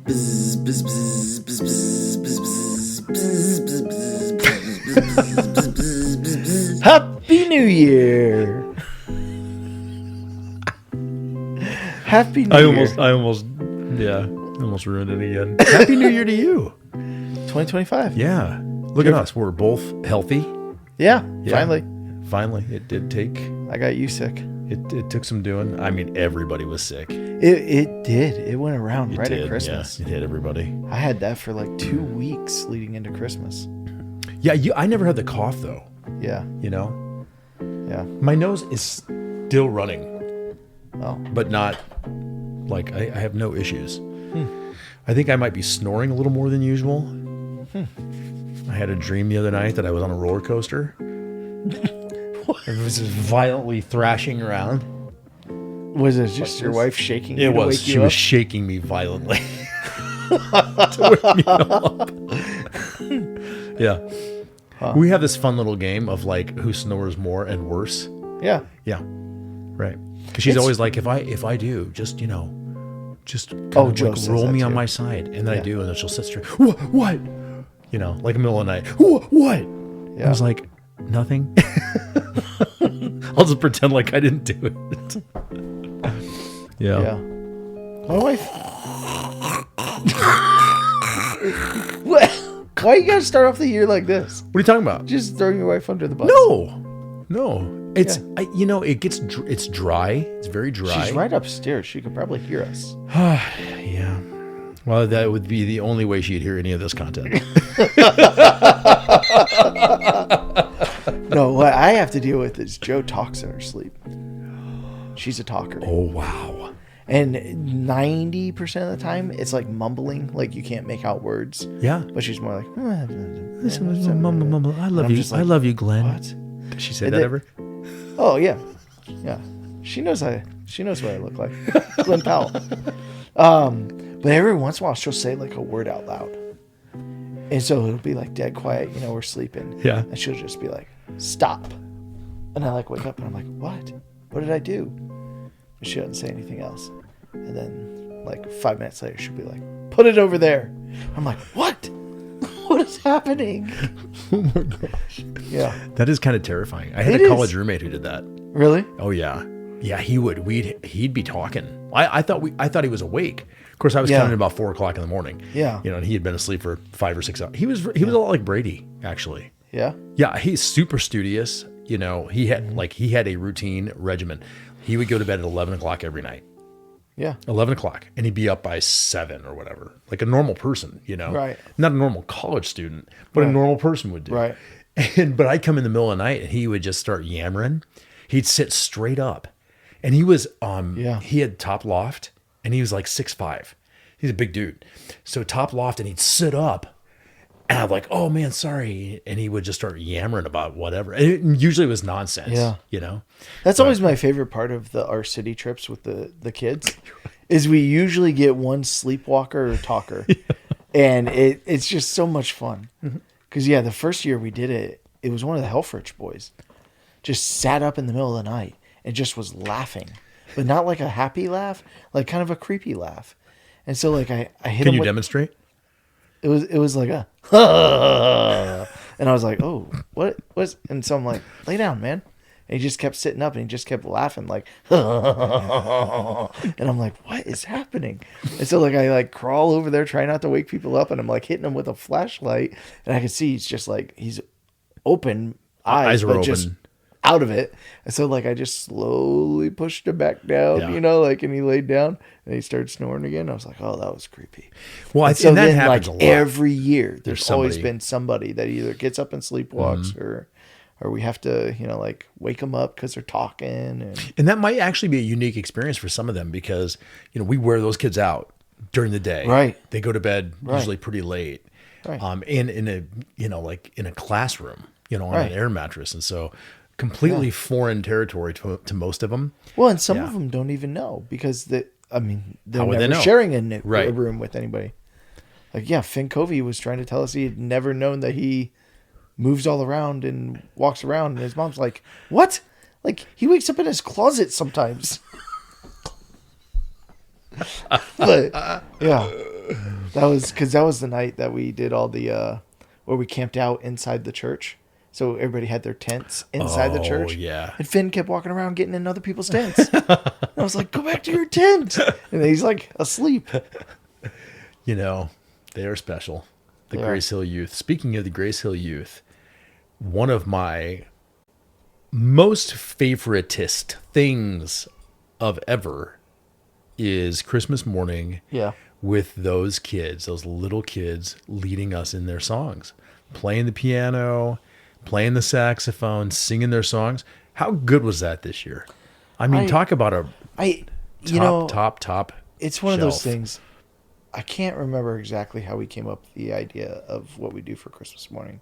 Happy New Year! Happy New Year! I almost ruined it again. Happy New Year to you. 2025. Yeah. Look at us. We're both healthy. Yeah, finally. Finally. It did take... I got you sick. It took some doing. I mean, everybody was sick. It did. It went around It right did, at Christmas. Yeah, it hit everybody. I had that for like 2 weeks leading into Christmas. Yeah, I never had the cough, though. Yeah. You know? Yeah. My nose is still running. Oh. But not... Like, I have no issues. I think I might be snoring a little more than usual. I had a dream the other night that I was on a roller coaster. It was just violently thrashing around. Was it just your wife shaking you? It was. She was shaking me violently to wake me up. Yeah. Huh. We have this fun little game of like who snores more and worse. Yeah. Yeah. Right. Because she's always like, if I do, just kind of like roll me on my side, and then I do, and then she'll sit straight. What? You know, like in the middle of the night. What? Yeah. I was like, nothing. I'll just pretend like I didn't do it. Yeah. My wife. Why you gotta start off the year like this? What are you talking about? Just throwing your wife under the bus. No. It's it's dry. It's very dry. She's right upstairs. She could probably hear us. Yeah. Well, that would be the only way she'd hear any of this content. No, what I have to deal with is Joe talks in her sleep. She's a talker. Oh, wow. And 90% of the time, it's like mumbling, like you can't make out words. Yeah. But she's more like, mumble. I love you. Like, I love you, Glenn. What? Does she say that ever? Oh, yeah. Yeah. She knows what I look like. Glenn Powell. But every once in a while, she'll say like a word out loud. And so it'll be like dead quiet, we're sleeping. Yeah. And she'll just be like, stop. And I like wake up and I'm like, what? What did I do? And she doesn't say anything else. And then like 5 minutes later, she'll be like, put it over there. I'm like, what? What is happening? Oh my gosh. Yeah. That is kind of terrifying. I had a college roommate who did that. Really? Oh yeah. Yeah, he would. He'd be talking. I thought he was awake. Of course, I was counting about 4 o'clock in the morning. Yeah. And he had been asleep for 5 or 6 hours. He was a lot like Brady, actually. Yeah. Yeah, he's super studious. He had a routine regimen. He would go to bed at 11 o'clock every night. Yeah. 11 o'clock. And he'd be up by 7 or whatever. Like a normal person, Right. Not a normal college student, but a normal person would do. Right. But I'd come in the middle of the night and he would just start yammering. He'd sit straight up. And he was, he had top loft and he was like 6'5". He's a big dude. So top loft and he'd sit up. And I'm like, oh man, sorry. And he would just start yammering about whatever. And usually it was nonsense, That's always my favorite part of our city trips with the kids is we usually get one sleepwalker or talker. And it's just so much fun. Because, the first year we did it, it was one of the Helfrich boys. Just sat up in the middle of the night and just was laughing. But not like a happy laugh, like kind of a creepy laugh. And so like I hit him. Can you demonstrate? It was like a and I was like, oh, what was? And so I'm like, lay down, man. And he just kept sitting up and he just kept laughing like, and I'm like, what is happening? And so like I like crawl over there, try not to wake people up, and I'm like hitting him with a flashlight, and I can see he's just like he's open eyes were but open. just out of it. And so like I just slowly pushed him back down, and he laid down and he started snoring again. I was like, oh, that was creepy. Well, and so that then happens like a lot. every year there's always somebody. been somebody that either gets up and sleepwalks or we have to, like wake them up because they're talking. And that might actually be a unique experience for some of them because, we wear those kids out during the day. Right. They go to bed usually pretty late. Right. And in a, like in a classroom, on Right. an air mattress. And so completely foreign territory to most of them. Well, and some of them don't even know because they're How would never they know? sharing a Right. room with anybody. Like, Finn Covey was trying to tell us he had never known that he moves all around and walks around. And his mom's like, what? Like, he wakes up in his closet sometimes. But, yeah. that was the night that we did all the where we camped out inside the church. So everybody had their tents inside the church. Yeah. And Finn kept walking around getting in other people's tents. And I was like, go back to your tent. And he's like asleep. You know, they are special. The GraceHill youth. Speaking of the GraceHill youth, one of my most favoritist things of ever is Christmas morning. Yeah. With those kids, those little kids leading us in their songs, playing the piano, playing the saxophone, singing their songs. How good was that this year? I mean, talk about top. It's one of those things. I can't remember exactly how we came up with the idea of what we do for Christmas morning,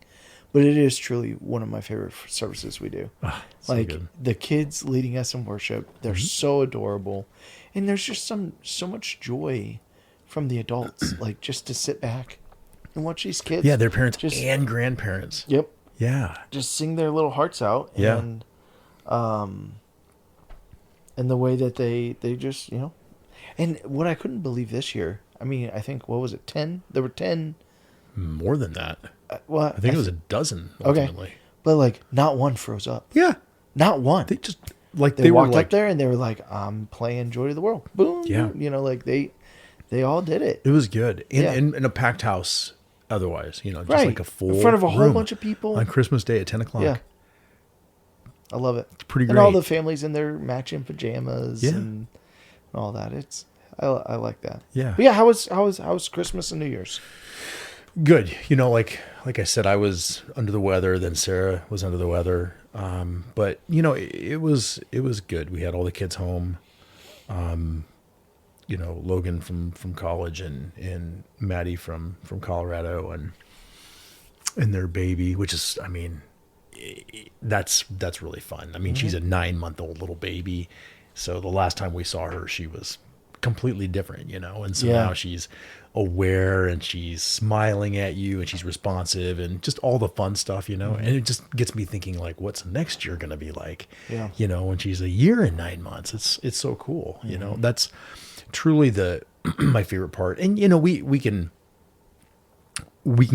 but it is truly one of my favorite services we do. Like so the kids leading us in worship, they're so adorable, and there's just so much joy from the adults, like just to sit back and watch these kids. Yeah, their parents and grandparents. Yep. Yeah. Just sing their little hearts out. Yeah. And the way that they just, and what I couldn't believe this year, I mean, I think, what was it, 10? There were 10. More than that. Well, I think it was a dozen, ultimately. Okay. But, like, not one froze up. Yeah. Not one. They just, like, they walked up there and they were like, I'm playing Joy to the World. Boom. Yeah. Like, they all did it. It was good. In a packed house, otherwise, just like a full in front of a whole bunch of people. On Christmas Day at 10 o'clock. Yeah. I love it. It's pretty great. And all the families in their matching pajamas and all that. I like that. Yeah. But yeah, how was Christmas and New Year's? Good. Like I said, I was under the weather, then Sarah was under the weather. But it was good. We had all the kids home. Logan from college and Maddie from Colorado and their baby, which is, I mean, that's really fun. I mean, she's a 9-month-old little baby. So the last time we saw her, she was completely different, and so now she's aware and she's smiling at you and she's responsive and just all the fun stuff, and it just gets me thinking, like, what's next year going to be like, when she's a year and 9 months. It's so cool. That's truly my favorite part. And we can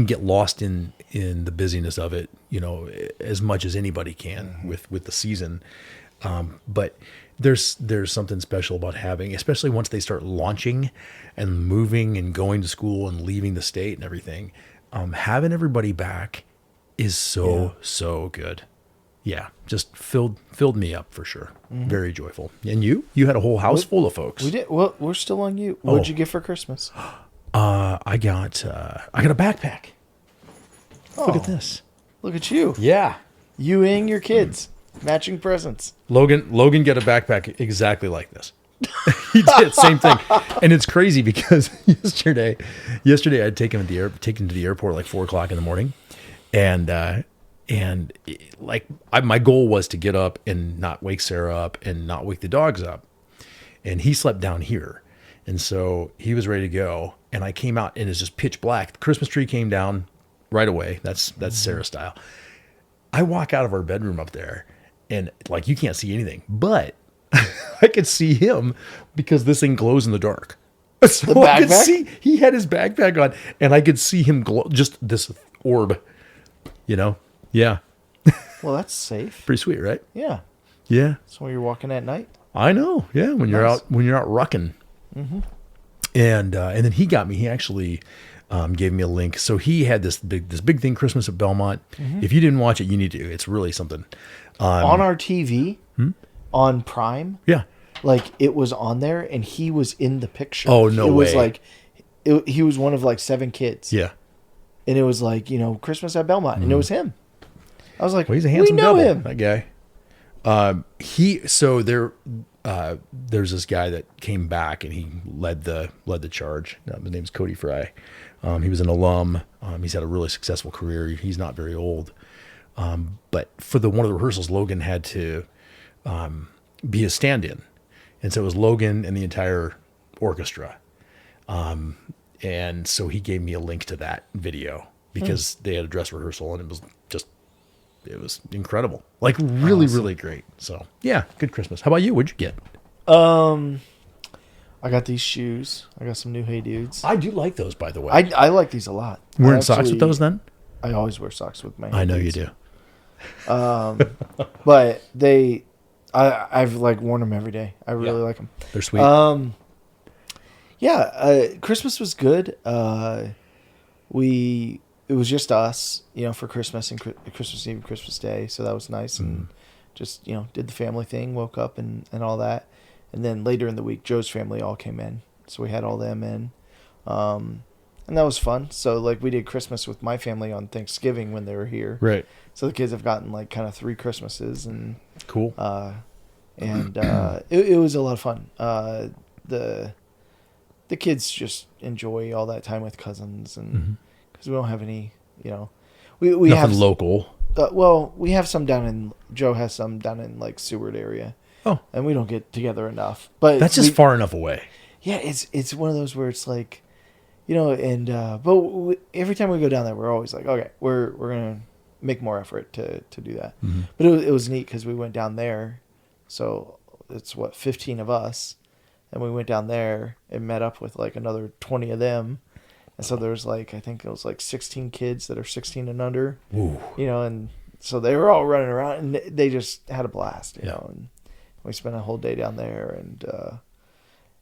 get lost in the busyness of it, as much as anybody can with the season. But there's something special about having, especially once they start launching and moving and going to school and leaving the state and everything, having everybody back is so good. Yeah, just filled me up for sure. Very joyful. And you had a whole house full of folks. We did. Well, we're still on you. What'd you get for Christmas? I got a backpack. Look at this. Look at you. Yeah. You and your kids. Matching presents. Logan got a backpack exactly like this. He did, same thing. And it's crazy because yesterday I'd taken him to the airport like 4:00 in the morning. And my goal was to get up and not wake Sarah up and not wake the dogs up. And he slept down here. And so he was ready to go. And I came out and it's just pitch black. The Christmas tree came down right away. That's Sarah style. I walk out of our bedroom up there and like, you can't see anything, but I could see him because this thing glows in the dark. So the I could see, he had his backpack on and I could see him glow, just this orb, Yeah. Well, that's safe. Pretty sweet, right? Yeah. Yeah. So when you're walking at night. I know. Yeah. When you're out rucking. Mm-hmm. And then he got me. He actually gave me a link. So he had this big thing, Christmas at Belmont. Mm-hmm. If you didn't watch it, you need to. It's really something. On our TV, on Prime. Yeah. Like it was on there, and he was in the picture. Oh no! It way. was like he was one of like 7 kids. Yeah. And it was like Christmas at Belmont, and it was him. I was like, well, he's a handsome devil, him. That guy. There's this guy that came back and he led the charge. His name's Cody Fry. He was an alum. He's had a really successful career. He's not very old. But for one of the rehearsals, Logan had to be a stand-in. And so it was Logan and the entire orchestra. And so he gave me a link to that video because they had a dress rehearsal and it was incredible. Like really, really great. So yeah, good Christmas. How about you? What'd you get? I got these shoes. I got some new Hey Dudes. I do like those, by the way. I like these a lot. Wearing socks with those then? I always wear socks with my Hey I know Dudes. you do. But I've like worn them every day. I really like them. They're sweet. Christmas was good. It was just us, for Christmas and Christmas Eve and Christmas Day. So that was nice. And just, did the family thing, woke up and all that. And then later in the week, Joe's family all came in. So we had all them in. And that was fun. So like we did Christmas with my family on Thanksgiving when they were here. Right. So the kids have gotten like kind of 3 Christmases and cool. It was a lot of fun. The kids just enjoy all that time with cousins and because we don't have any, we Nothing have local. Well, we have some Joe has some down in like Seward area. Oh, and we don't get together enough. But that's just far enough away. Yeah, it's one of those where it's like, every time we go down there, we're always like, okay, we're gonna make more effort to do that. But it was neat because we went down there, so it's 15 of us, and we went down there and met up with like another 20 of them, and so there's like I think it was like 16 kids that are 16 and under. Ooh. And so they were all running around and they just had a blast, and we spent a whole day down there and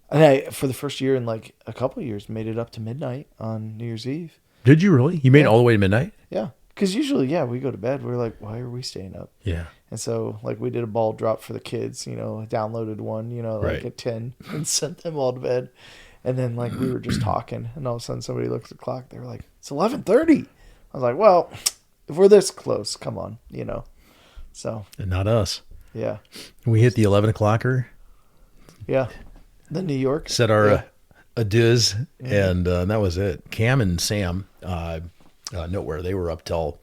I, for the first year in like a couple of years, made it up to midnight on New Year's Eve. Did you really? You made it all the way to midnight? Yeah. Because usually, we go to bed. We're like, why are we staying up? Yeah. And so, like, we did a ball drop for the kids, downloaded one, right. at 10 and sent them all to bed. And then, like, we were just talking. And all of a sudden, somebody looked at the clock. They were like, it's 11:30. I was like, well, if we're this close, come on, So. And not us. Yeah. We hit the 11 o'clocker. Yeah. The New York. Said our adieus, and that was it. Cam and Sam, nowhere. They were up till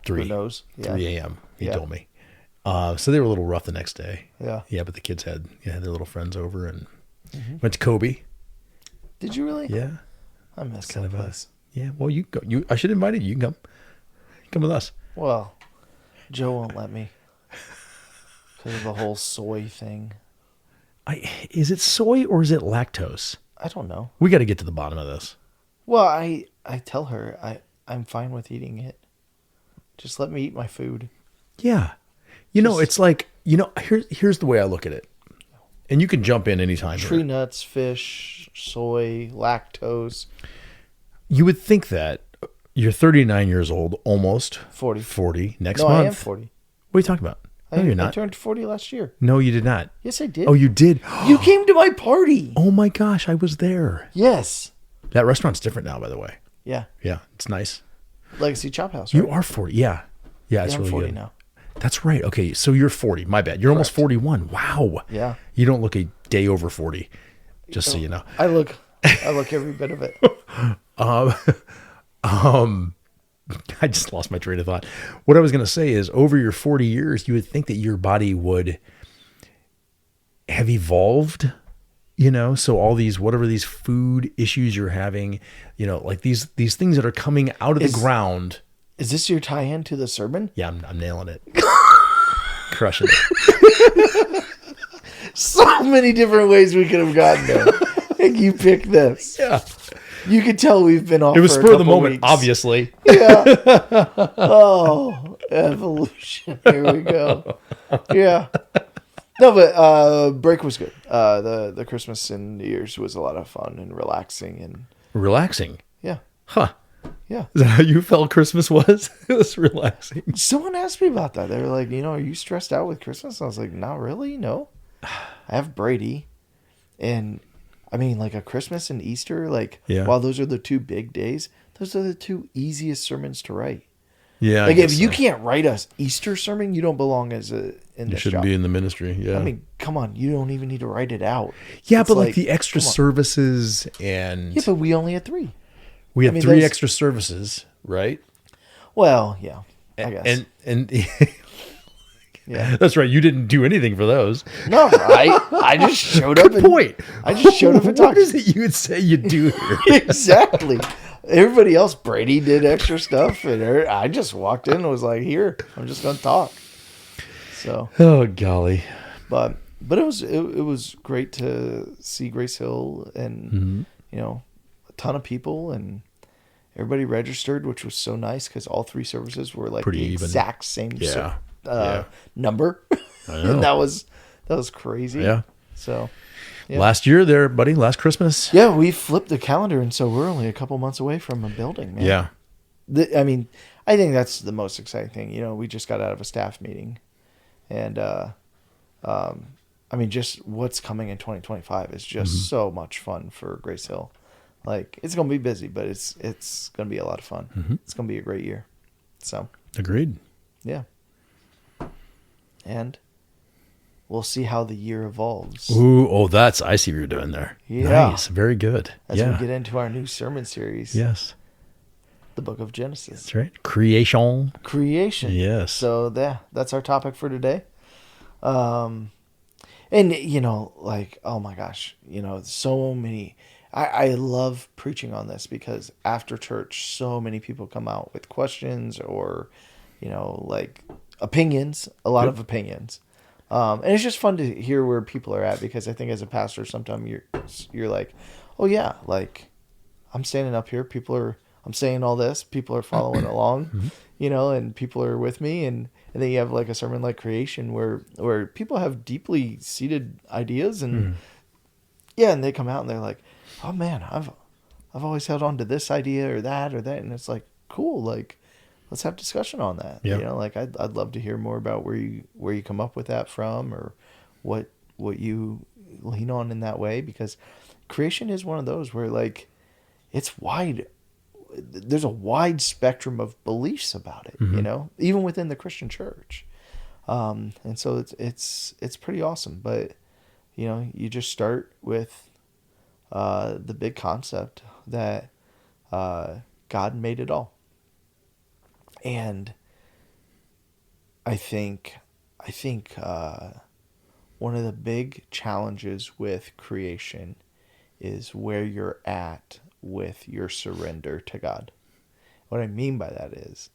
3 a.m. He told me. So they were a little rough the next day. Yeah. Yeah, but the kids had their little friends over and went to Kobe. Did you really? Yeah. I missed kind that of place. Yeah, well, you go. I should have invited you. You can come. Come with us. Well, Joe won't let me because of the whole soy thing. Is it soy or is it lactose? I don't know. We got to get to the bottom of this. Well, I tell her I'm fine with eating it. Just let me eat my food. Yeah. It's like, here's the way I look at it. And you can jump in anytime. Tree nuts, fish, soy, lactose. You would think that you're 39 years old, almost 40 next month. I am 40. What are you talking about? No, you're not. I turned 40 last year. No, you did not. Yes, I did. Oh, you did? You came to my party. Oh my gosh, I was there. Yes. That restaurant's different now, by the way. Yeah. Yeah, it's nice. Legacy Chop House, right? You are 40. Yeah. Yeah, it's I'm really 40 good. now. That's right. Okay, so you're 40. My bad. You're almost 41. Wow. Yeah. You don't look a day over 40, just so you know. I look every bit of it. I just lost my train of thought. What I was going to say is over your 40 years, you would think that your body would have evolved, so all these, whatever these food issues you're having, like these things that are coming out of the ground. Is this your tie-in to the sermon? Yeah, I'm nailing it. Crushing it. So many different ways we could have gotten there. And you picked this. Yeah. You could tell we've been off. It was for spur of the couple moment, weeks. obviously. Yeah. Oh, evolution. Here we go. Yeah. No, but break was good. The Christmas and New Year's was a lot of fun and relaxing and Relaxing. yeah. Huh. Yeah. Is that how you felt Christmas was? It was relaxing. Someone asked me about that. They were like, are you stressed out with Christmas? I was like, not really. No. I have Brady. And I mean, like a Christmas and Easter, while those are the 2 big days, those are the 2 easiest sermons to write. Yeah. Like if you can't write a Easter sermon, you don't belong in you this shouldn't job. be in the ministry. Yeah. I mean, come on, you don't even need to write it out. Yeah, It's but like the extra services and yeah, but we only had 3. we had 3 extra services, right? Well, yeah, I guess. And yeah, that's right. You didn't do anything for those. no, I just showed up. Good point. I just showed up and talked. What is it you would say you do here? Exactly. Everybody else, Brady did extra stuff, and I just walked in and was like, "Here, I'm just gonna talk." So, Oh golly. but But it was great to see GraceHill and a ton of people, and everybody registered, which was so nice because all 3 services were like Pretty the even. exact same Yeah. number. I know. And that was crazy. Yeah. So yeah. Last year there, buddy, last Christmas. Yeah, we flipped the calendar, and so we're only a couple months away from a building, man. Yeah. I mean, I think that's the most exciting thing. We just got out of a staff meeting, and I mean, just what's coming in 2025 is just so much fun for GraceHill. Like, it's gonna be busy, but it's gonna be a lot of fun. It's gonna be a great year. So Agreed. yeah, and we'll see how the year evolves. Ooh, I see what you're doing there. Yeah. Nice. Very good. As we get into our new sermon series. Yes. The book of Genesis. That's right. Creation. Yes. So that's our topic for today. And like, oh my gosh, so many, I love preaching on this because after church, so many people come out with questions or, like opinions, a lot of opinions. And it's just fun to hear where people are at, because I think as a pastor, sometimes you're like, oh yeah, like I'm standing up here, I'm saying all this, people are following along, and people are with me. And then you have like a sermon like Creation where people have deeply seated ideas and and they come out and they're like, oh man, I've always held on to this idea or that. And it's like, cool. Like, let's have discussion on that. Yeah. Like I'd love to hear more about where you come up with that from, or what you lean on in that way, because Creation is one of those where like it's wide. There's a wide spectrum of beliefs about it, even within the Christian church. And so it's pretty awesome, but you just start with the big concept that God made it all. And I think one of the big challenges with creation is where you're at with your surrender to God. What I mean by that is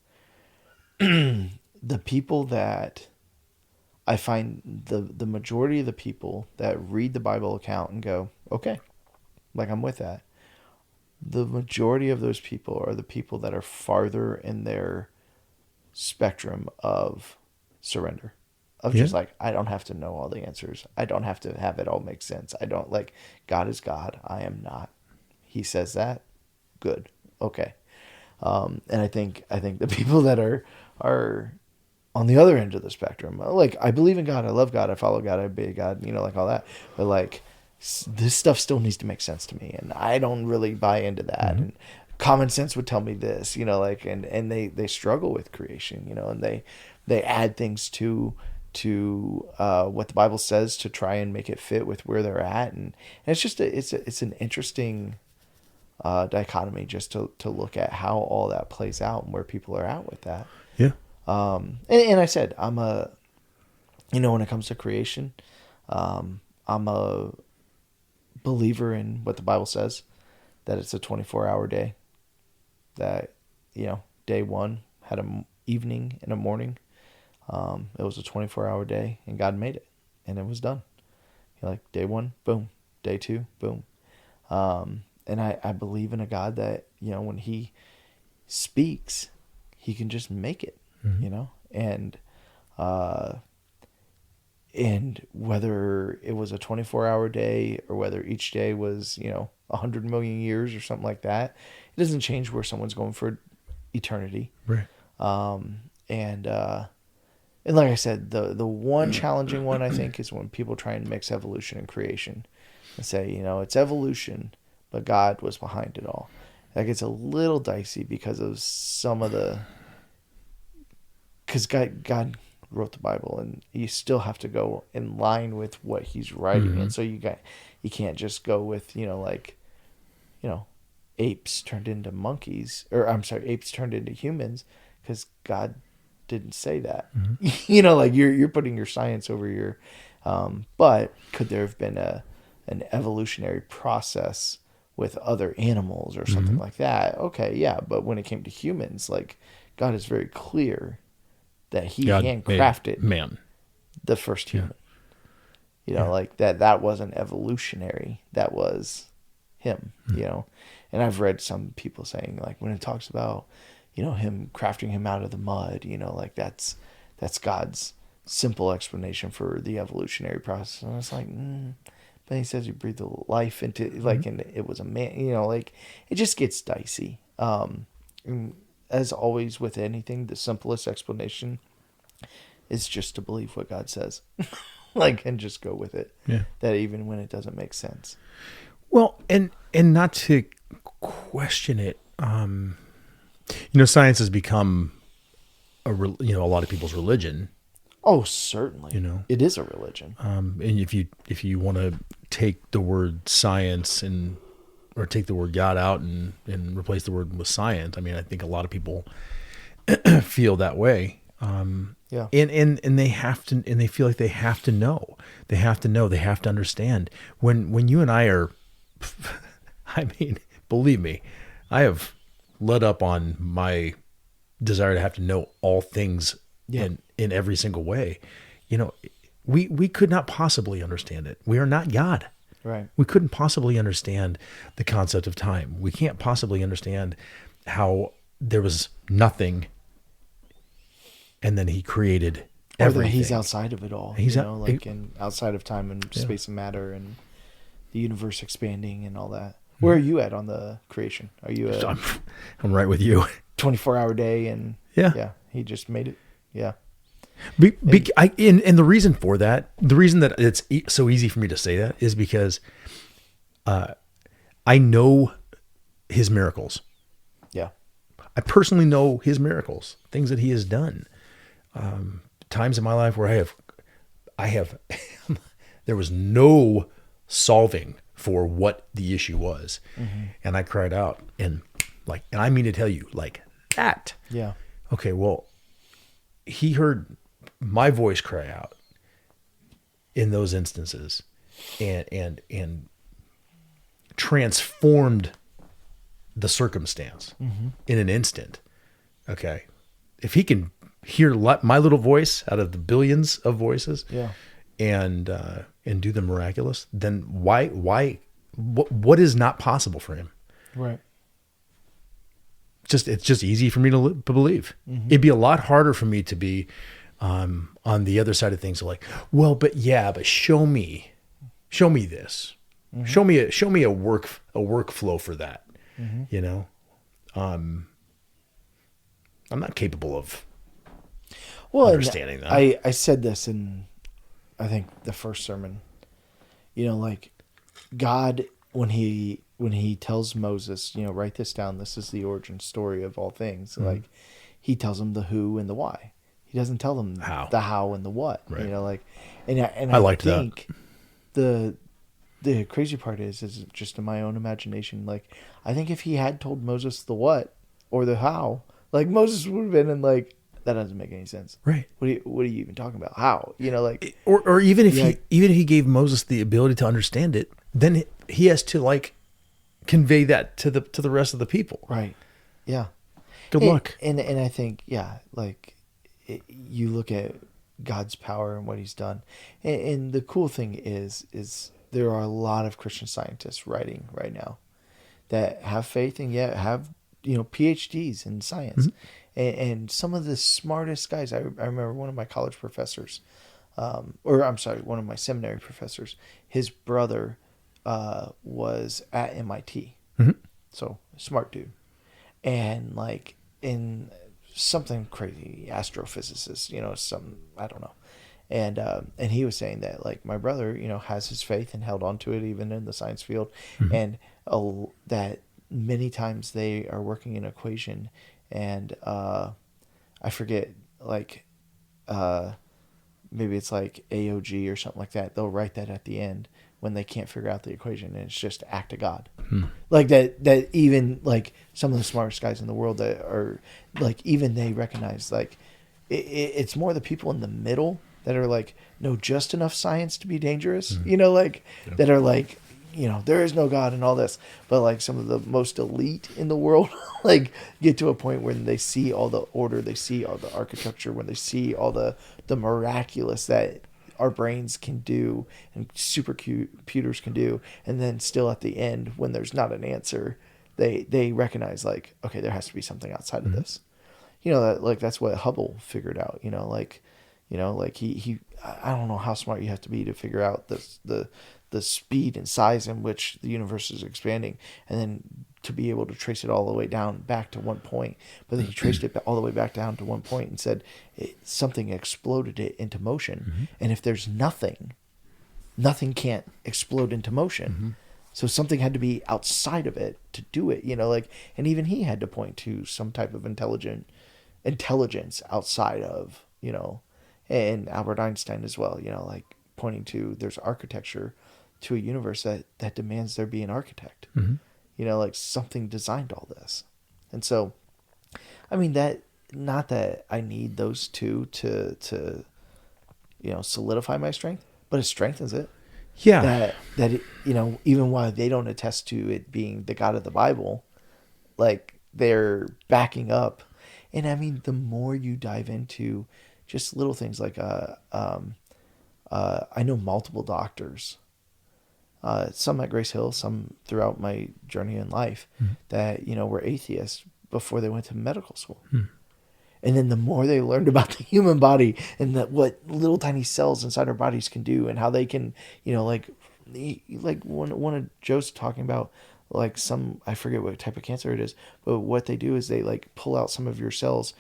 the people that I find the majority of the people that read the Bible account and go, okay, like I'm with that. The majority of those people are the people that are farther in their spectrum of surrender. Of just like, I don't have to know all the answers. I don't have to have it all make sense. I don't like, God is God. I am not. He says that. Good. Okay. And I think the people that are on the other end of the spectrum, like, I believe in God. I love God. I follow God. I obey God, like all that. But like, this stuff still needs to make sense to me. And I don't really buy into that. And common sense would tell me this, like, and they struggle with creation, and they add things to what the Bible says to try and make it fit with where they're at. And it's just, it's an interesting dichotomy just to look at how all that plays out and where people are at with that. Yeah. And I said, I'm when it comes to creation, I'm a believer in what the Bible says, that it's a 24-hour day, that, day one had an evening and a morning. It was a 24-hour day, and God made it, and it was done. Like, day one, boom. Day two, boom. And I believe in a God that, when he speaks, he can just make it, and whether it was a 24-hour day or whether each day was, 100 million years or something like that, it doesn't change where someone's going for eternity. Right. And like I said, the one challenging one, I think, is when people try and mix evolution and creation and say, it's evolution, but God was behind it all. That gets a little dicey because of because God wrote the Bible, and you still have to go in line with what he's writing. And so you can't just go with, apes turned into monkeys, or I'm sorry, apes turned into humans, because God didn't say that. Like you're putting your science over your, but could there have been an evolutionary process with other animals or something like that? Okay, yeah. But when it came to humans, like, God is very clear that he handcrafted man, the first human. You know, like that wasn't evolutionary. That was him, you know. And I've read some people saying, like, when it talks about, you know, him crafting him out of the mud, you know, like that's God's simple explanation for the evolutionary process. And it's like, but he says he breathed the life into, like, and it was a man, you know, like, it just gets dicey. And as always with anything, the simplest explanation is just to believe what God says, like, and just go with it. Yeah. That even when it doesn't make sense. Well, and not to question it. You know, science has become a lot of people's religion. Oh, certainly. You know, it is a religion. And if you want to take the word science or take the word God out and replace the word with science, I mean, I think a lot of people feel that way. Yeah. And they have to, and they feel like they have to know. They have to understand. When you and I are, I mean, believe me, I have let up on my desire to have to know all things in every single way. You know, we could not possibly understand it. We are not God. Right. We couldn't possibly understand the concept of time. We can't possibly understand how there was nothing and then he created everything. Or that he's outside of it all. He's outside of time and space and matter and the universe expanding and all that. Where are you at on the creation? Are you I'm right with you. 24-hour day and he just made it. Yeah. And the reason for that, the reason that it's so easy for me to say that is because I know his miracles. Yeah. I personally know his miracles, things that he has done. Times in my life where I have there was no solving for what the issue was. Mm-hmm. And I cried out and I mean to tell you like that. Yeah. Okay. Well, he heard my voice cry out in those instances and transformed the circumstance in an instant. Okay. If he can hear my little voice out of the billions of voices and do the miraculous, then what is not possible for him? Right. It's just easy for me to believe. Mm-hmm. It'd be a lot harder for me to be on the other side of things. Like, well, but show me this. Mm-hmm. Show me a workflow for that. Mm-hmm. You know, I'm not capable of understanding that. I said this in, I think, the first sermon. You know, like God, when he tells Moses, you know, write this down. This is the origin story of all things. Mm-hmm. Like, he tells him the who and the why. He doesn't tell them the how and the what. Right. You know, like, and I think that. The crazy part is just in my own imagination. Like, I think if he had told Moses the what or the how, like, Moses would have been in like, that doesn't make any sense. Right. What are you even talking about? How? You know, like, or even if he gave Moses the ability to understand it, then he has to like convey that to the rest of the people. Right. Yeah. Good luck. And I think, like, you look at God's power and what he's done. And the cool thing is there are a lot of Christian scientists writing right now that have faith and yet have, you know, PhDs in science. Mm-hmm. And some of the smartest guys, I remember one of my college professors, one of my seminary professors, his brother was at MIT. Mm-hmm. So, smart dude. And like in something crazy, astrophysicist, you know, I don't know. And he was saying that, like, my brother, you know, has his faith and held on to it even in the science field. Mm-hmm. And that many times they are working an equation and I forget, like, maybe it's like AOG or something like that. They'll write that at the end when they can't figure out the equation, and it's just act of God. Hmm. Like that even like some of the smartest guys in the world that are like, even they recognize, like, it's more the people in the middle that are like, no, just enough science to be dangerous, you know, like that are like, you know, there is no God and all this, but like some of the most elite in the world, like, get to a point when they see all the order, they see all the architecture, when they see all the miraculous that our brains can do and supercomputers can do, and then still at the end, when there's not an answer, they recognize like, okay, there has to be something outside of this. That's what Hubble figured out. He I don't know how smart you have to be to figure out the speed and size in which the universe is expanding, and then to be able to trace it all the way down back to one point. But then he traced it all the way back down to one point and said something exploded it into motion. And if there's nothing can't explode into motion. So something had to be outside of it to do it, and even he had to point to some type of intelligence outside of, and Albert Einstein as well, pointing to there's architecture to a universe that demands there be an architect. Something designed all this. And so, I mean, not that I need those two to solidify my strength, but it strengthens it. Yeah. That it, even while they don't attest to it being the God of the Bible, like they're backing up. And I mean, the more you dive into just little things like, I know multiple doctors, some at GraceHill, some throughout my journey in life, that, were atheists before they went to medical school. And then the more they learned about the human body and what little tiny cells inside our bodies can do, and how they can, like one of Joe's talking about, like I forget what type of cancer it is, but what they do is they like pull out some of your cells,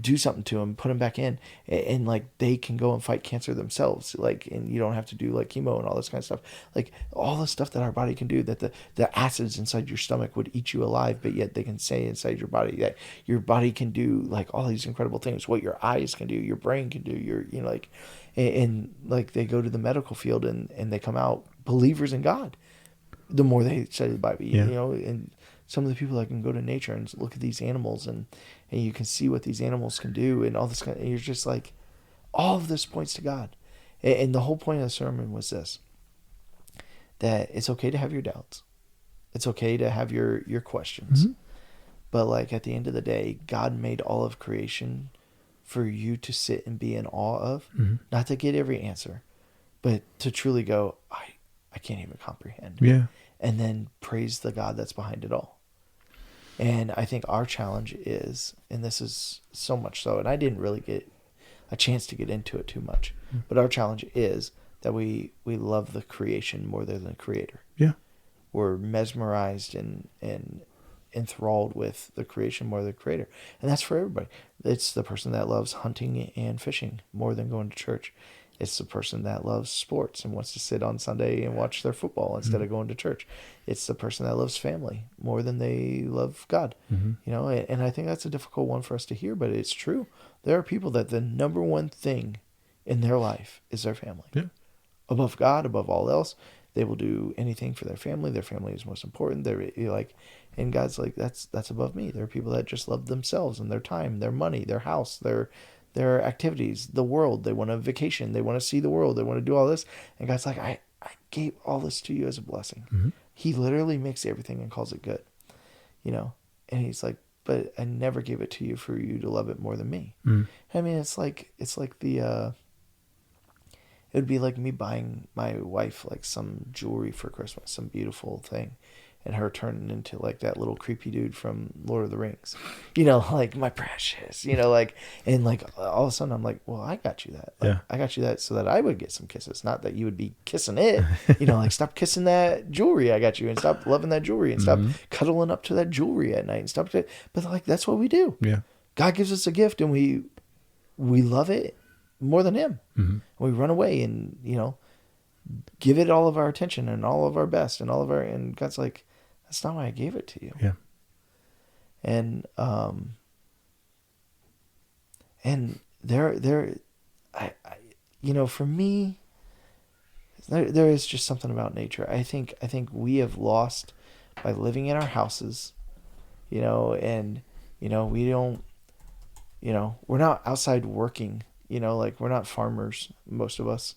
do something to them, put them back in, and like they can go and fight cancer themselves. And you don't have to do like chemo and all this kind of stuff. Like all the stuff that our body can do, that the acids inside your stomach would eat you alive, but yet they can stay inside your body. That your body can do like all these incredible things. What your eyes can do, your brain can do. And like they go to the medical field and they come out believers in God. The more they study the Bible, and some of the people that can go to nature and look at these animals and you can see what these animals can do and all this and you're just like, all of this points to God. And the whole point of the sermon was this, that it's okay to have your doubts. It's okay to have your questions. But like at the end of the day, God made all of creation for you to sit and be in awe of, not to get every answer, but to truly go, I can't even comprehend. Yeah. And then praise the God that's behind it all. And I think our challenge is, and this is so much so, and I didn't really get a chance to get into it too much, but our challenge is that we love the creation more than the creator. Yeah. We're mesmerized and enthralled with the creation more than the creator. And that's for everybody. It's the person that loves hunting and fishing more than going to church. It's the person that loves sports and wants to sit on Sunday and watch their football instead of going to church. It's the person that loves family more than they love God. And I think that's a difficult one for us to hear, but it's true. There are people that the number one thing in their life is their family. Yeah. Above God, above all else, they will do anything for their family. Their family is most important. And God's like, that's above me. There are people that just love themselves and their time, their money, their house, their activities, the world. They want a vacation. They want to see the world. They want to do all this. And God's like, I gave all this to you as a blessing. He literally makes everything and calls it good, and he's like, but I never gave it to you for you to love it more than me. I mean, it's like it would be like me buying my wife like some jewelry for Christmas, some beautiful thing, and her turning into like that little creepy dude from Lord of the Rings, like my precious, and like all of a sudden I'm like, well, I got you that. Like, I got you that so that I would get some kisses, not that you would be kissing it, like stop kissing that jewelry I got you and stop loving that jewelry and stop cuddling up to that jewelry at night and stop. But like, that's what we do. Yeah. God gives us a gift and we love it more than him. We run away and, give it all of our attention and all of our best and God's like, that's not why I gave it to you. Yeah. And for me, there is just something about nature. I think we have lost by living in our houses, and, we don't, we're not outside working, like we're not farmers, most of us,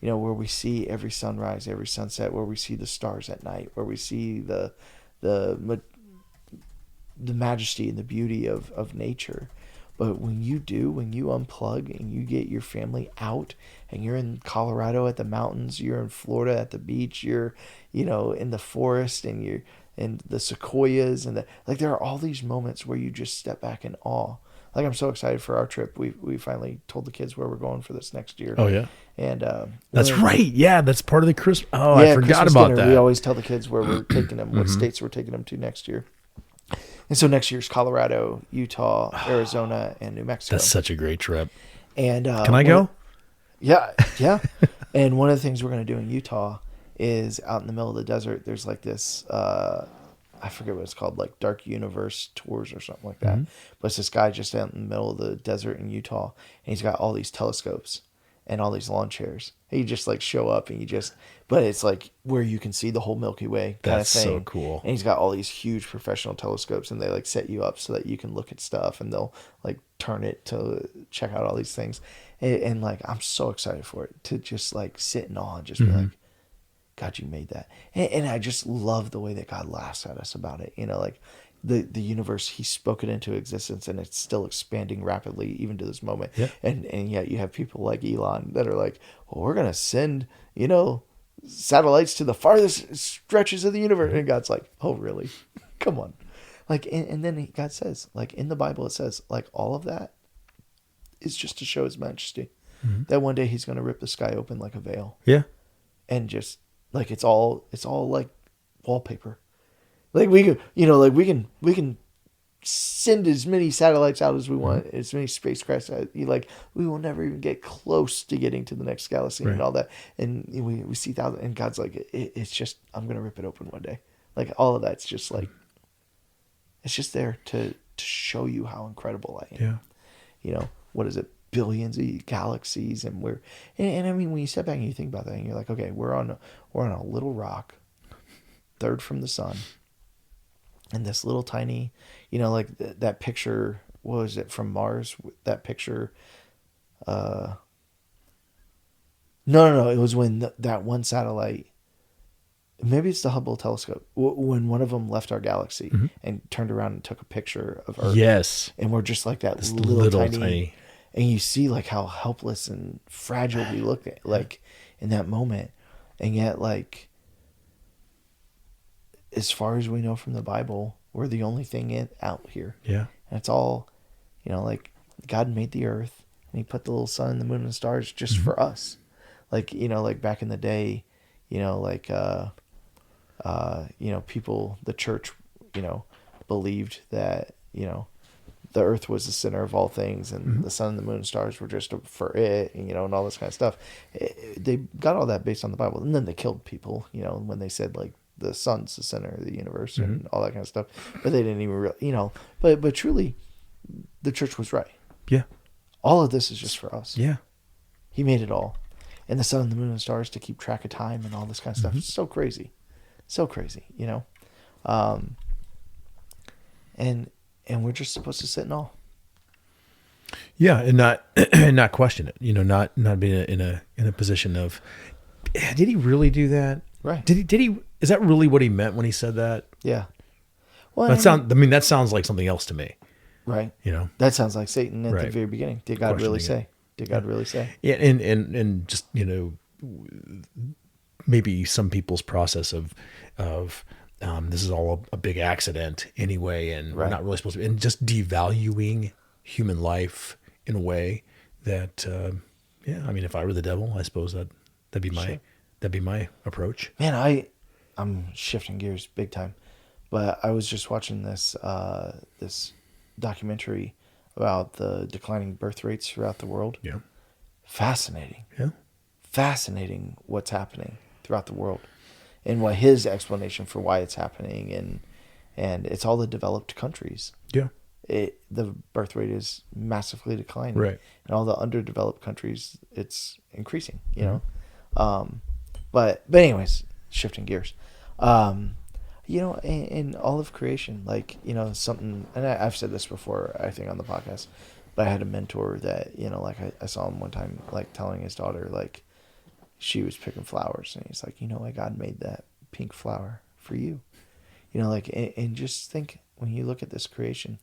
where we see every sunrise, every sunset, where we see the stars at night, where we see the majesty and the beauty of nature. But when you unplug and you get your family out, and you're in Colorado at the mountains, you're in Florida at the beach, you're, in the forest, and you're in the sequoias, and there are all these moments where you just step back in awe. Like, I'm so excited for our trip. We finally told the kids where we're going for this next year. Oh yeah. And that's right. Yeah, that's part of the Christmas. Oh, yeah, I forgot Christmas about dinner. that. We always tell the kids where we're taking them, what states we're taking them to next year. And so next year's Colorado, Utah, Arizona, and New Mexico. That's such a great trip. And can I go? Yeah. And one of the things we're going to do in Utah is out in the middle of the desert. There's like this, I forget what it's called, like Dark Universe Tours or something like that. But it's this guy just out in the middle of the desert in Utah, and he's got all these telescopes and all these lawn chairs. And you just like show up and but it's like where you can see the whole Milky Way kind That's of thing. so cool. And he's got all these huge professional telescopes, and they like set you up so that you can look at stuff, and they'll like turn it to check out all these things. And like, I'm so excited for it to just like sit in awe and just be like, God, you made that. And I just love the way that God laughs at us about it. Like the universe, he spoke it into existence, and it's still expanding rapidly even to this moment. Yeah. And yet you have people like Elon that are like, well, we're going to send, satellites to the farthest stretches of the universe. And God's like, oh, really? Come on. Like, and then God says, like in the Bible, it says like all of that is just to show his majesty. That one day he's going to rip the sky open like a veil. Yeah. And just like, it's all like wallpaper. Like we can send as many satellites out as we want, as many spacecrafts. We will never even get close to getting to the next galaxy and all that. And we see thousands, and God's like, it's just, I'm going to rip it open one day. Like all of that's just like, it's just there to show you how incredible I am. Yeah. What is it? Billions of galaxies, and I mean, when you step back and you think about that, and you're like, okay, we're on a little rock, third from the sun, and this little tiny, like that picture. What was it from Mars? That picture. No. It was when that one satellite. Maybe it's the Hubble telescope. When one of them left our galaxy and turned around and took a picture of Earth. Yes. And we're just like that little tiny. And you see like how helpless and fragile we look at, like in that moment. And yet, like, as far as we know from the Bible, we're the only thing out here. Yeah. And it's all, like God made the earth, and he put the little sun and the moon and stars just for us. Like, like back in the day, people, the church, believed that, the earth was the center of all things, and the sun and the moon and stars were just for it, and all this kind of stuff. They got all that based on the Bible, and then they killed people, when they said like the sun's the center of the universe and all that kind of stuff. But they didn't even but truly, the church was right. Yeah. All of this is just for us. Yeah. He made it all, and the sun and the moon and stars to keep track of time and all this kind of stuff. It's so crazy, And we're just supposed to sit in awe. Yeah, and not question it. Not be in a position of, did he really do that? Right. Did he? Is that really what he meant when he said that? Yeah. Well, that sounds like something else to me. Right. That sounds like Satan at the very beginning. Did God really say? Did God really say? Yeah, and just maybe some people's process of this is all a big accident anyway, and we're not really supposed to, and just devaluing human life in a way that, I mean, if I were the devil, I suppose that'd be my approach. Man, I'm shifting gears big time, but I was just watching this documentary about the declining birth rates throughout the world. Yeah. Fascinating. Yeah. Fascinating what's happening throughout the world. And what his explanation for why it's happening, and it's all the developed countries. Yeah, the birth rate is massively declining, right? And all the underdeveloped countries, it's increasing. But anyways, shifting gears. In all of creation, like something, and I've said this before, I think on the podcast, but I had a mentor that I saw him one time like telling his daughter like. She was picking flowers, and he's like, why God made that pink flower for you? And just think, when you look at this creation,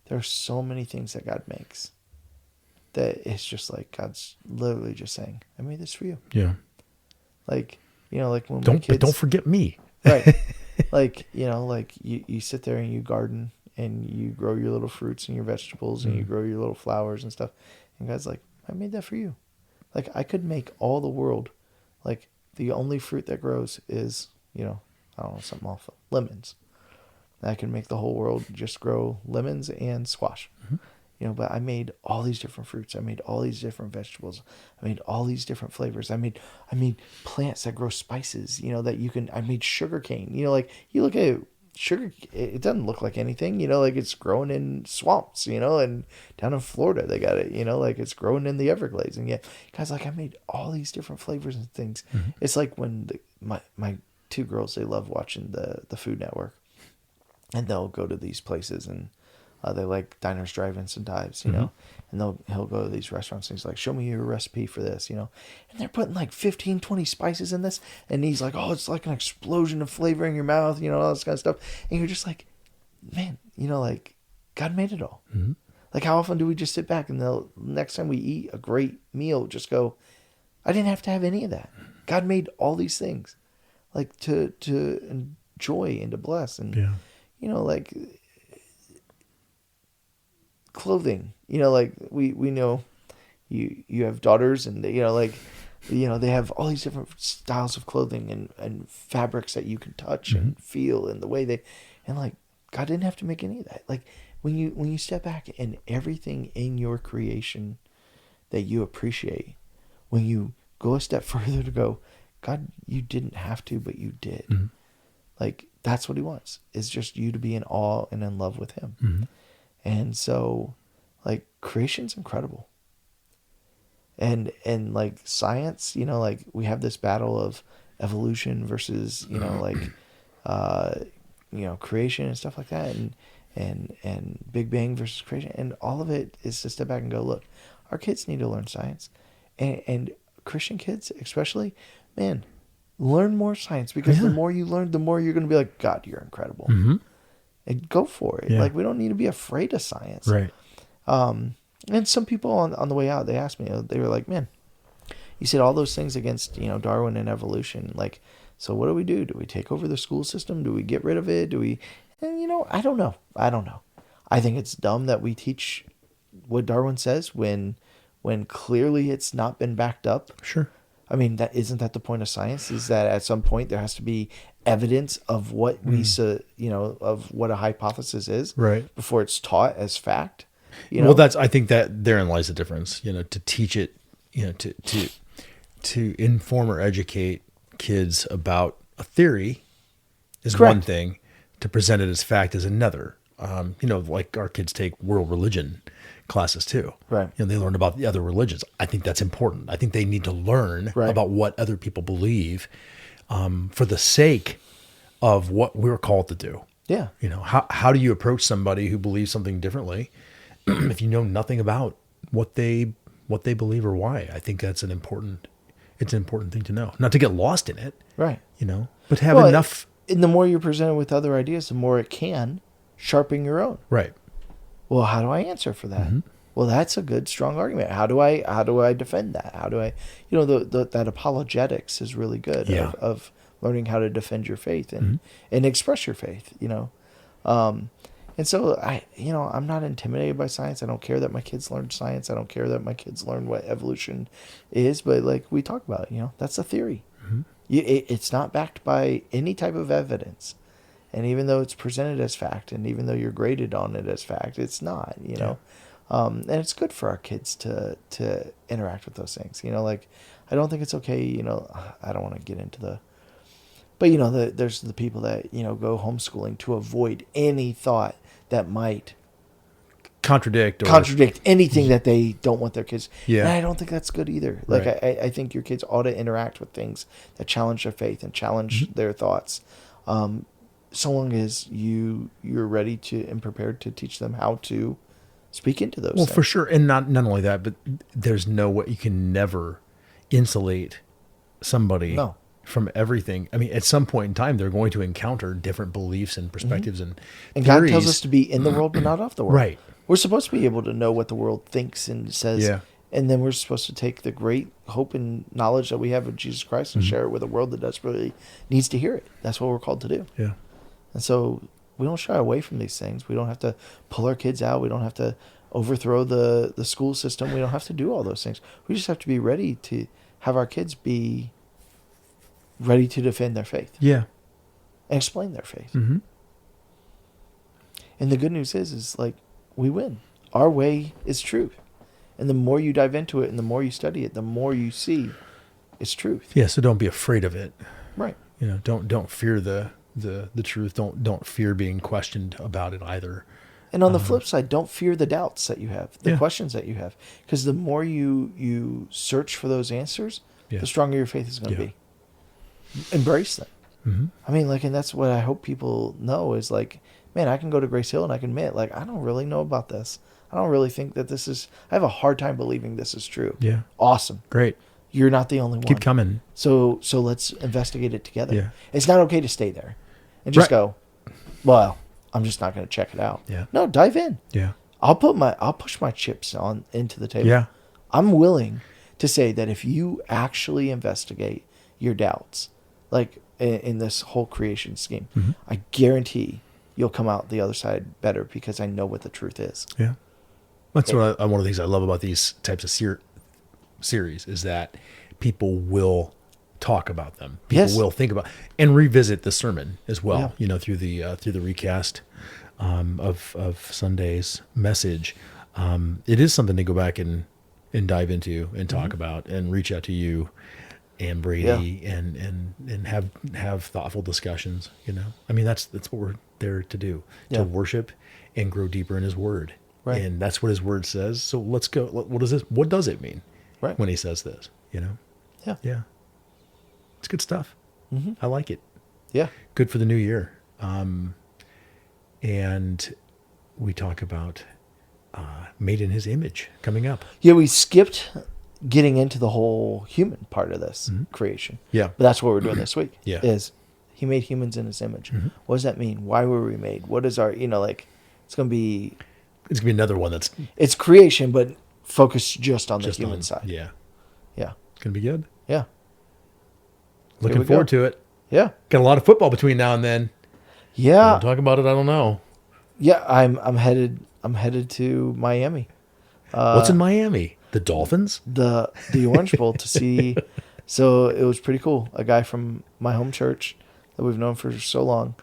there are so many things that God makes that it's just like God's literally just saying, I made this for you. Yeah. Like, like when But don't forget me. Right. Like, like you sit there and you garden and you grow your little fruits and your vegetables and you grow your little flowers and stuff. And God's like, I made that for you. Like, I could make all the world, like, the only fruit that grows is, I don't know, something awful, lemons. I can make the whole world just grow lemons and squash. But I made all these different fruits. I made all these different vegetables. I made all these different flavors. I made plants that grow spices, that I made sugar cane. Like, you look at sugar, it doesn't look like anything, like it's growing in swamps, and down in Florida they got it, like it's growing in the Everglades. And yet, guys, like, I made all these different flavors and things. It's like when my two girls, they love watching the Food Network, and they'll go to these places and they like diners, drive-ins, and dives, and he'll go to these restaurants and he's like, show me your recipe for this, and they're putting like 15, 20 spices in this, and he's like, oh, it's like an explosion of flavor in your mouth, all this kind of stuff. And you're just like, man, like, God made it all. Like, how often do we just sit back and the next time we eat a great meal, just go, I didn't have to have any of that. God made all these things, like, to enjoy and to bless. And, like, clothing, like we know you have daughters, and they, they have all these different styles of clothing and fabrics that you can touch and feel, and the way and like, God didn't have to make any of that. Like, when you step back, and everything in your creation that you appreciate, when you go a step further to go, God, you didn't have to, but you did. Like, that's what he wants, is just you to be in awe and in love with him. And so, like, creation's incredible. And like science, like, we have this battle of evolution versus, creation and stuff like that, and Big Bang versus creation, and all of it is to step back and go, look, our kids need to learn science, and Christian kids especially, man, learn more science, because the more you learn, the more you're going to be like, God, you're incredible. And go for it. Like, we don't need to be afraid of science. Right. And some people on the way out, they asked me, they were like, man, you said all those things against, Darwin and evolution. Like, so what do we do? Do we take over the school system? Do we get rid of it? And, I don't know. I think it's dumb that we teach what Darwin says when clearly it's not been backed up. Sure. I mean, isn't that the point of science? Is that at some point there has to be evidence of what of what a hypothesis is, right, before it's taught as fact. Well, I think that therein lies the difference. To teach it, to inform or educate kids about a theory is Correct. One thing. To present it as fact is another. Like our kids take world religion classes too. Right. They learn about the other religions. I think that's important. I think they need to learn about what other people believe, for the sake of what we're called to do. Yeah. How do you approach somebody who believes something differently if you know nothing about what they believe or why? I think that's an important thing to know. Not to get lost in it. Right. But have enough. And the more you're presented with other ideas, the more it can sharpen your own. Right. Well, how do I answer for that? Well, that's a good, strong argument. How do I defend that? How do I, that apologetics is really good of learning how to defend your faith and express your faith, And so I'm not intimidated by science. I don't care that my kids learn science. I don't care that my kids learn what evolution is, but like we talk about, that's a theory. It's not backed by any type of evidence. And even though it's presented as fact, and even though you're graded on it as fact, it's not, and it's good for our kids to interact with those things. Like, I don't think it's okay, I don't want to get into but there's the people that, go homeschooling to avoid any thought that might contradict anything that they don't want their kids. Yeah. And I don't think that's good either. Like, right. I think your kids ought to interact with things that challenge their faith and challenge their thoughts. So long as you're ready to and prepared to teach them how to speak into those things. For sure. And not only that, but there's no way you can never insulate somebody from everything. I mean, at some point in time, they're going to encounter different beliefs and perspectives and theories. God tells us to be in the world, but not of the world. Right. We're supposed to be able to know what the world thinks and says. Yeah. And then we're supposed to take the great hope and knowledge that we have of Jesus Christ and share it with a world that desperately needs to hear it. That's what we're called to do. Yeah. And so we don't shy away from these things. We don't have to pull our kids out. We don't have to overthrow the school system. We don't have to do all those things. We just have to be ready to have our kids be ready to defend their faith. Yeah. And explain their faith. Mm-hmm. And the good news is like we win. Our way is truth. And the more you dive into it and the more you study it, the more you see it's truth. Yeah, so don't be afraid of it. Right. You know, don't fear the truth. Don't fear being questioned about it either. And on the flip side, don't fear the doubts that you have, the questions that you have. Because the more you search for those answers, the stronger your faith is going to be. Embrace them. Mm-hmm. I mean, like, and that's what I hope people know is like, man, I can go to GraceHill and I can admit, like, I don't really know about this. I don't really think that this is, I have a hard time believing this is true. Yeah. Awesome. Great. You're not the only one. Keep coming. So let's investigate it together. Yeah. It's not okay to stay there and just go, well, I'm just not going to check it out. Yeah. No, dive in. Yeah. I'll push my chips on into the table. Yeah. I'm willing to say that if you actually investigate your doubts, like in this whole creation scheme, mm-hmm. I guarantee you'll come out the other side better because I know what the truth is. Yeah. That's one of the things I love about these types of series is that people will talk about them. People will think about and revisit the sermon as well. Yeah. You know, through the recast of Sunday's message. It is something to go back and dive into and talk mm-hmm. about and reach out to you and Brady and have thoughtful discussions. You know, I mean that's what we're there to do, to worship and grow deeper in His Word. Right. And that's what His Word says. So let's go. What is this? What does it mean? Right. When He says this, you know? Yeah. Yeah. It's good stuff. Mm-hmm. I like it. Yeah. Good for the new year. And we talk about made in His image coming up. Yeah, we skipped getting into the whole human part of this mm-hmm. creation. Yeah. But that's what we're doing this week. Yeah. Is He made humans in His image. Mm-hmm. What does that mean? Why were we made? What is our, it's going to be... It's going to be another one that's... It's creation, but focused just on the human side. Yeah. Yeah. It's going to be good. Yeah. Looking forward to it. Yeah. Got a lot of football between now and then. Yeah. We'll talk about it. I don't know. Yeah. I'm headed to Miami. What's in Miami? The Dolphins? The Orange Bowl to see. So it was pretty cool. A guy from my home church that we've known for so long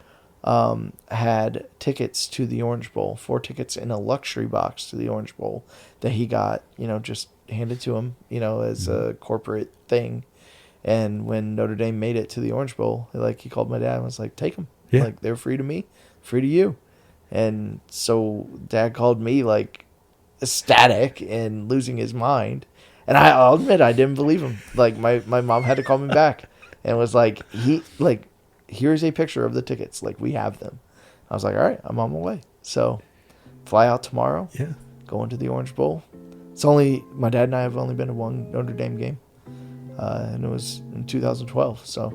had tickets to the Orange Bowl, 4 tickets in a luxury box to the Orange Bowl that he got, just handed to him, as a corporate thing. And when Notre Dame made it to the Orange Bowl, he called my dad and was like, take them. Yeah. Like, they're free to me, free to you. And so Dad called me ecstatic and losing his mind. And I'll admit I didn't believe him. Like my mom had to call me back and was like, here's a picture of the tickets. Like, we have them. I was like, all right, I'm on my way. So fly out tomorrow. Yeah. Go into the Orange Bowl. My dad and I have only been to one Notre Dame game. And it was in 2012. So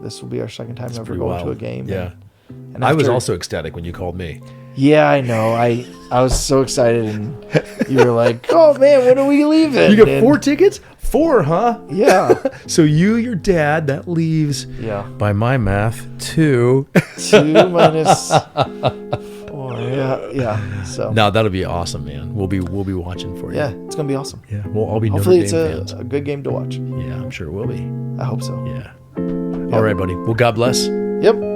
this will be our second time ever going to a game. Yeah. And I was also ecstatic when you called me. Yeah, I know. I was so excited, and you were like, "Oh man, when are we leaving?" You got 4 tickets? 4, huh? Yeah. So your dad, that leaves. Yeah. By my math, 2. 2 minus 4. Yeah. So. No, that'll be awesome, man. We'll be watching for you. Yeah, it's gonna be awesome. Yeah, we'll all be. Hopefully, Notre Dame fans. a good game to watch. Yeah, I'm sure it will be. I hope so. Yeah. All right, buddy. Well, God bless. Yep.